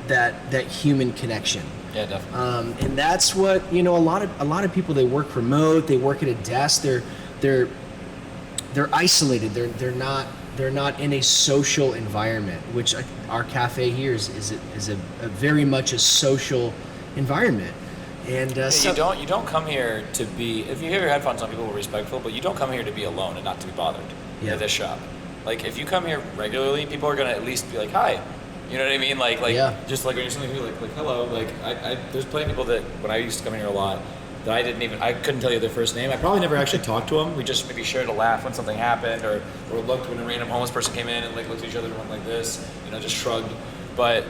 that human connection. Yeah, definitely. And that's what a lot of people, they work remote, they work at a desk, they're isolated. They're not in a social environment, which our cafe here is a very much a social environment. And you don't come here to be. If you have your headphones on, people will be respectful, but you don't come here to be alone and not to be bothered. At this shop. Like if you come here regularly, people are gonna at least be like, hi. You know what I mean? Like just like when you're something like hello. Like I there's plenty of people that when I used to come in here a lot that I couldn't tell you their first name. I probably never actually talked to them. We just maybe shared a laugh when something happened, or looked when a random homeless person came in and like looked at each other and went like this, just shrugged. But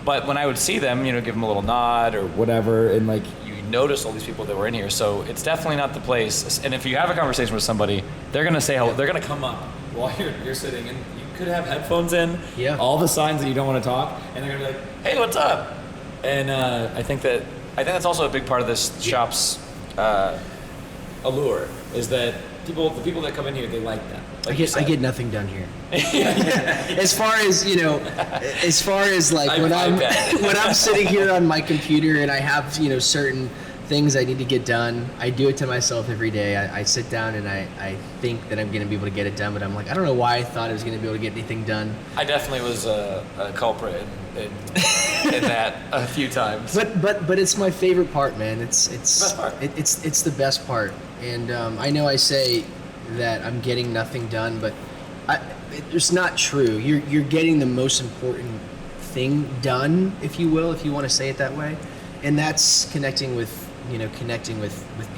but when I would see them, give them a little nod or whatever, and like you notice all these people that were in here. So it's definitely not the place. And if you have a conversation with somebody, they're gonna say hello. They're gonna come up while you're sitting, and you could have headphones in. Yeah. All the signs that you don't want to talk, and they're gonna be like, "Hey, what's up?" And I think that's also a big part of this shop's allure is that the people that come in here, they like that. Like I get nothing done here. As far as like when I'm sitting here on my computer and I have certain things I need to get done. I do it to myself every day. I sit down and I think that I'm going to be able to get it done, but I'm like, I don't know why I thought I was going to be able to get anything done. I definitely was a culprit in that a few times. But it's my favorite part, man. It's the best part. It's the best part. And I know I say that I'm getting nothing done, but it's not true. You're getting the most important thing done, if you will, if you want to say it that way, and that's connecting with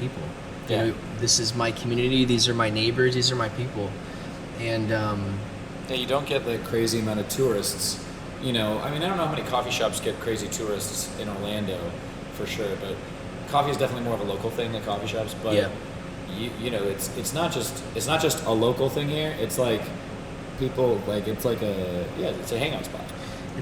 people. Yeah. This is my community. These are my neighbors. These are my people, and yeah, you don't get the crazy amount of tourists. I mean, I don't know how many coffee shops get crazy tourists in Orlando, for sure, but coffee is definitely more of a local thing than coffee shops. But yeah. It's not just a local thing here. It's like people it's a hangout spot.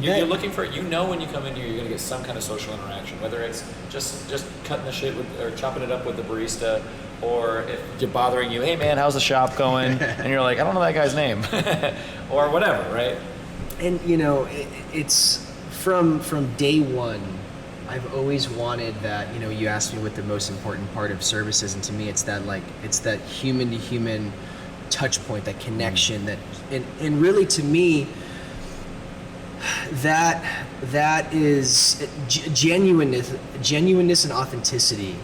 You're looking for, when you come in here, you're going to get some kind of social interaction, whether it's just cutting the shit or chopping it up with the barista, or if you're bothering you, hey man, how's the shop going? And you're like, I don't know that guy's name, or whatever, right? And it's from day one, I've always wanted that. You asked me what the most important part of service is, and to me, it's that human to human touch point, that connection, and really to me, that is genuineness and authenticity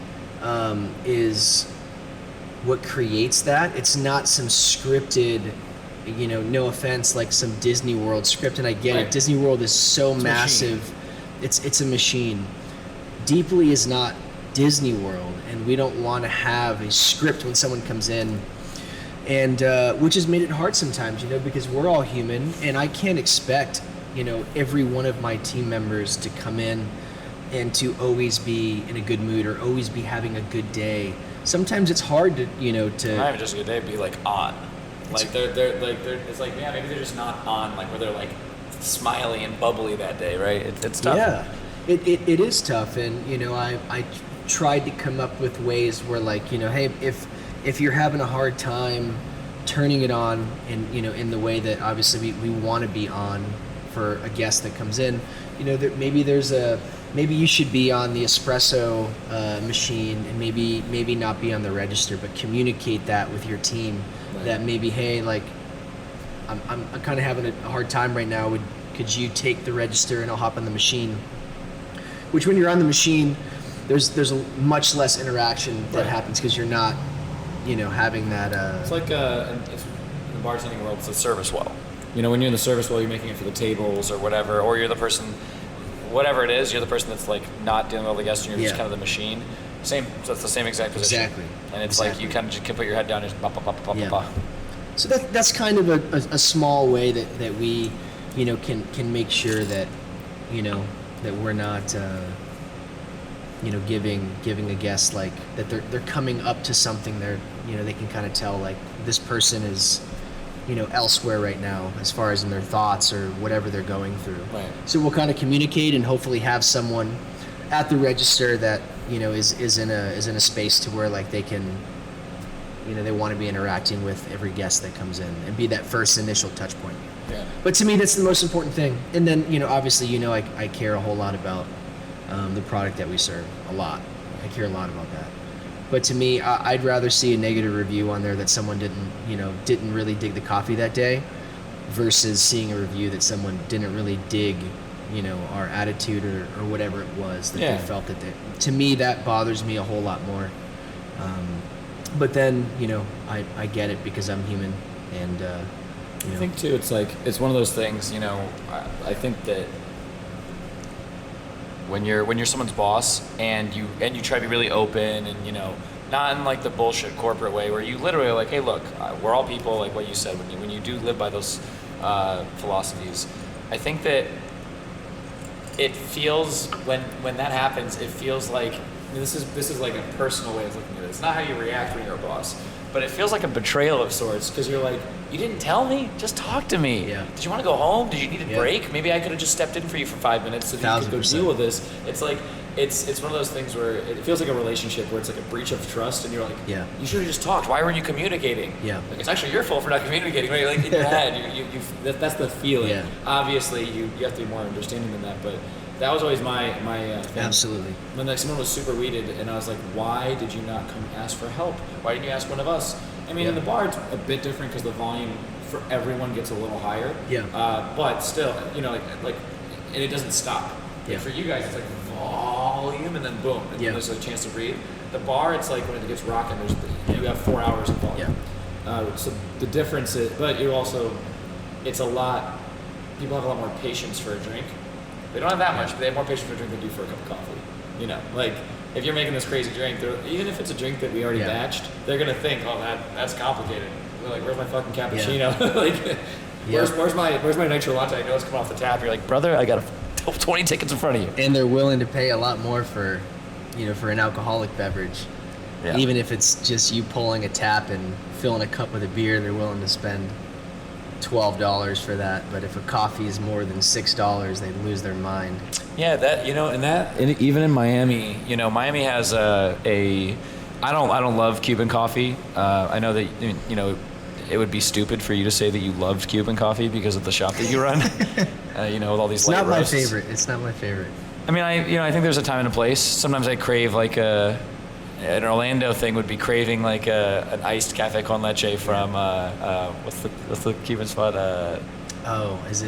is what creates that. It's not some scripted, no offense, like some Disney World script, and I get it. Disney World is so massive. It's a machine. Deeply is not Disney World, and we don't want to have a script when someone comes in, and which has made it hard sometimes, because we're all human, and I can't expect every one of my team members to come in and to always be in a good mood or always be having a good day. Sometimes it's hard to to not even just a good day, be on. Like they're it's like, yeah, maybe they're just not on, like where they're like smiley and bubbly that day, right? It's tough. Yeah, it is tough, and I tried to come up with ways where hey, if you're having a hard time turning it on in the way that obviously we want to be on for a guest that comes in, maybe you should be on the espresso machine and maybe not be on the register, but communicate that with your team. Right. That maybe, hey, I'm kind of having a hard time right now. Could you take the register and I'll hop on the machine? Which when you're on the machine, there's a much less interaction that happens because you're not having that. It's like in the bartending world, it's a service well. When you're in the service well, you're making it for the tables or whatever, or you're the person, whatever it is, you're the person that's not dealing with the guests, and you're just kind of the machine. So it's the same exact position. Exactly. And it's like you kind of just can put your head down and just ba ba ba ba ba ba. So that's kind of a small way that we, can make sure that, that we're not, giving a guest that they're coming up to something they can kind of tell this person is, elsewhere right now as far as in their thoughts or whatever they're going through. Right. So we'll kind of communicate and hopefully have someone at the register that is in a space to where they can, they want to be interacting with every guest that comes in and be that first initial touch point. Yeah. But to me, that's the most important thing. And then obviously I care a whole lot about the product that we serve. A lot. I care a lot about that. But to me, I'd rather see a negative review on there that someone didn't really dig the coffee that day, versus seeing a review that someone didn't really dig, our attitude or whatever it was that they felt that to me, that bothers me a whole lot more. But then, I get it because I'm human, and I think too, it's one of those things. I think that when you're someone's boss and you try to be really open and not in the bullshit corporate way where you literally are hey, look, we're all people, like what you said, when you do live by those philosophies. I think that it feels when that happens, it feels like this is like a personal way of looking at it. It's not how you react when you're a boss, but it feels like a betrayal of sorts because you're you didn't tell me, just talk to me. Yeah. Did you want to go home? Did you need a break? Maybe I could have just stepped in for you for 5 minutes so that you could go deal with this. It's it's one of those things where it feels like a relationship where it's like a breach of trust, and you're you should have just talked. Why weren't you communicating? Yeah. It's actually your fault for not communicating. Right? In your head, that's the feeling. Yeah. Obviously, you have to be more understanding than that, but That was always my thing. Absolutely. When like someone was super weeded, and I was like, why did you not come ask for help? Why didn't you ask one of us? I mean, in the bar it's a bit different because the volume for everyone gets a little higher. Yeah. But still, you know, like, and it doesn't stop. Yeah. Like for you guys, it's like volume, and then boom, and then there's a chance to breathe. The bar, it's like when it gets rocking, you have 4 hours of volume. Yeah. So the difference is, but you also, it's a lot. People have a lot more patience for a drink. They don't have that much, but they have more patience for a drink than they do for a cup of coffee. You know, like if you're making this crazy drink, even if it's a drink that we already batched, they're gonna think, oh, that's complicated. They're like, where's my fucking cappuccino? like, where's my nitro latte? I know it's coming off the tap. You're like, brother, I got 20 tickets in front of you. And they're willing to pay a lot more for, you know, for an alcoholic beverage. Yeah. Even if it's just you pulling a tap and filling a cup with a beer, they're willing to spend $12 for that. But if a coffee is more than $6, they lose their mind. Yeah, that, you know, and even in Miami, you know, Miami has I don't love Cuban coffee. I know that, you know, it would be stupid for you to say that you loved Cuban coffee because of the shop that you run. You know, with all these It's light not roasts. my favorite. It's not my favorite. I mean, I think there's a time and a place. Sometimes I crave like an Orlando thing would be craving like an iced cafe con leche from what's the Cuban spot? Is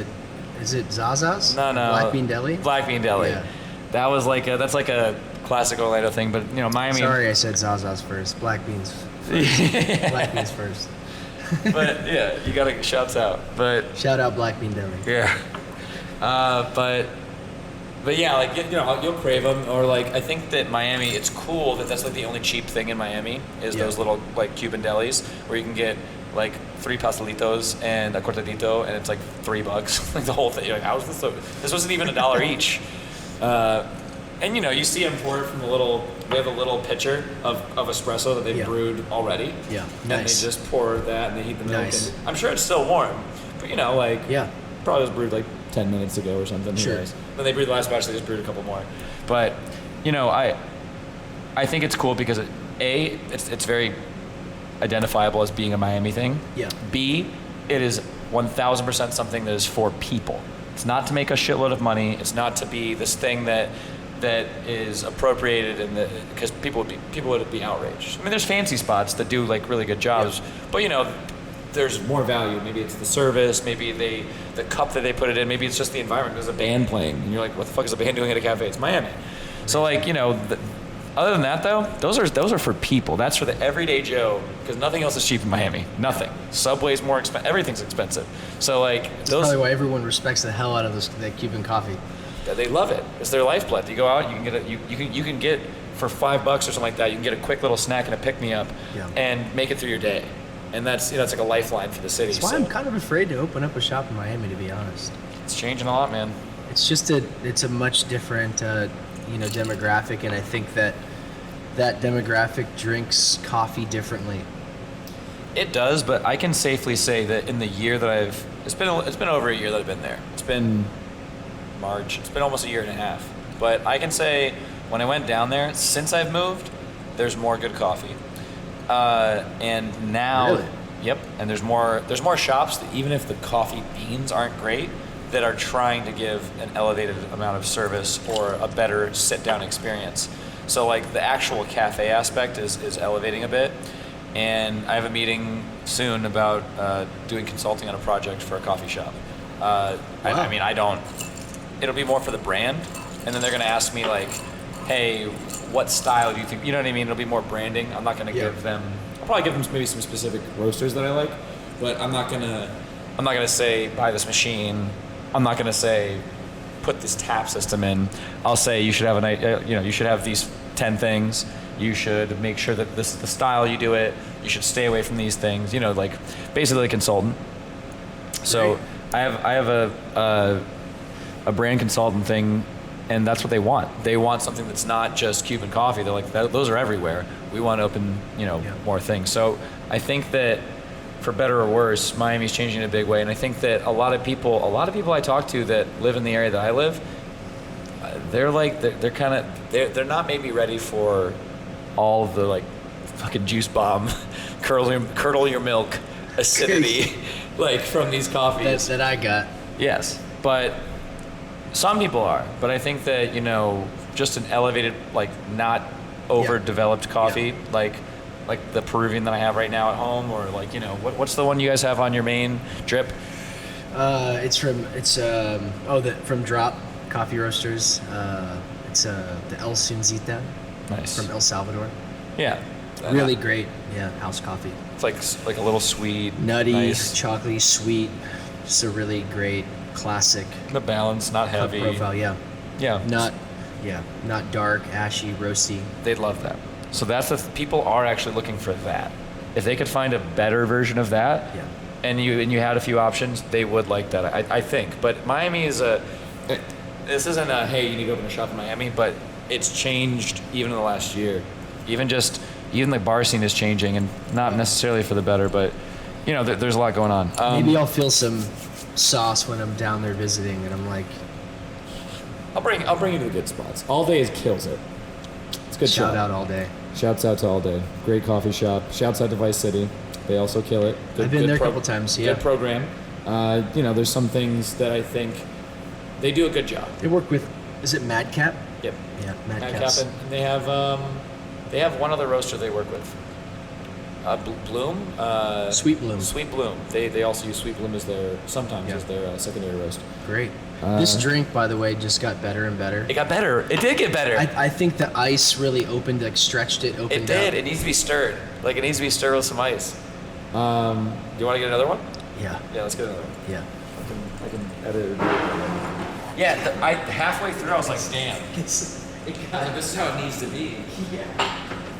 it Zaza's? No. Black Bean Deli? Black Bean Deli. Yeah. That was like that's like a classic Orlando thing, but you know, Miami. Sorry, I said Zaza's first. Black Beans first. Black Beans first. But yeah, you gotta shouts out. But Shout out Black Bean Deli. yeah, but yeah, like you know, you'll crave them, or like I think that Miami, it's cool that that's like the only cheap thing in Miami is those little like Cuban delis where you can get like 3 pastelitos and a cortadito, and it's like $3, like the whole thing. You're like, how's this? This wasn't even $1 each. And you know, you see them pour it from they have a little pitcher of espresso that they've brewed already. Yeah, And nice. they just pour that and they heat the milk. Nice. And I'm sure it's still warm, but you know, like probably was brewed like 10 minutes ago or something. Sure. Anyways. Then they brewed the last batch, they just brewed a couple more. But you know, I think it's cool because it's very identifiable as being a Miami thing. Yeah. B, it is 1000% something that is for people. It's not to make a shitload of money. It's not to be this thing that is appropriated and because people would be outraged. I mean, there's fancy spots that do like really good jobs, but you know, there's more value. Maybe it's the service. Maybe the cup that they put it in. Maybe it's just the environment. There's a band playing, and you're like, what the fuck is a band doing at a cafe? It's Miami. So like, you know, other than that though, those are for people. That's for the everyday Joe, because nothing else is cheap in Miami. Nothing. Subway's more expensive. Everything's expensive. So like That's probably why everyone respects the hell out of that Cuban coffee. They love it. It's their lifeblood. You go out, you can get you can get for $5 or something like that. You can get a quick little snack and a pick me up, and make it through your day. And that's it's like a lifeline for the city. That's why I'm kind of afraid to open up a shop in Miami, to be honest. It's changing a lot, man. It's just it's a much different demographic, and I think that demographic drinks coffee differently. It does, but I can safely say that in the year that it's been over a year that I've been there. It's been March. It's been almost a year and a half. But I can say when I went down there, since I've moved, there's more good coffee. And now, Really? Yep. And there's more shops that even if the coffee beans aren't great, that are trying to give an elevated amount of service or a better sit-down experience. So like the actual cafe aspect is elevating a bit. And I have a meeting soon about doing consulting on a project for a coffee shop. Wow. I mean, it'll be more for the brand, and then they're going to ask me like, hey, what style do you think, you know what I mean? It'll be more branding. I'm not going to give them, I'll probably give them maybe some specific roasters that I like, but I'm not going to say buy this machine. I'm not going to say put this tap system in. I'll say you should have you should have these 10 things. You should make sure that the style you do it, you should stay away from these things, you know, like basically a consultant. So Right. I have a brand consultant thing, and that's what they want. They want something that's not just Cuban coffee. They're like, those are everywhere. We want to open, more things. So I think that for better or worse, Miami's changing in a big way. And I think that a lot of people I talk to that live in the area that I live, they're not maybe ready for all of the like fucking juice bomb, curdle your milk acidity like from these coffees That I got. Yes, but Some people are, but I think that, just an elevated, like, not overdeveloped coffee, like the Peruvian that I have right now at home, or like, what's the one you guys have on your main drip? It's from Drop Coffee Roasters. It's the El Suncita. Nice. From El Salvador. Yeah. Really great. Yeah, house coffee. It's like a little sweet, nutty, nice. chocolatey, sweet. Just a really great classic. The balance, not heavy. Profile, yeah. Yeah. Not dark, ashy, roasty. They'd love that. So people are actually looking for that. If they could find a better version of that, Yeah. and you had a few options, they would like that. I think. But Miami is this isn't a, hey, you need to open a shop in Miami, but it's changed even in the last year. Even the bar scene is changing, and not necessarily for the better, but there's a lot going on. Maybe I'll feel some sauce when I'm down there visiting, and I'm like, I'll bring you to the good spots. All Day kills it. It's a good shout shop. out All Day. Shouts out to All Day. Great coffee shop. Shouts out to Vice City. They also kill it. I've been there a couple times. Yeah. Good program. There's some things that I think they do a good job. They work with, is it Madcap? Yep. Yeah, Madcap, Madcap's. and they have one other roaster they work with. Bloom. Sweet Bloom. Sweet Bloom. They also use Sweet Bloom as their secondary roast. Great. This drink, by the way, just got better and better. It got better. It did get better. I think the ice really stretched it, opened It did. up. It needs to be stirred. Like, it needs to be stirred with some ice. Do you want to get another one? Yeah. Yeah, let's get another one. Yeah. I can edit it. Yeah, halfway through I was like, damn. This is how it needs to be. Yeah.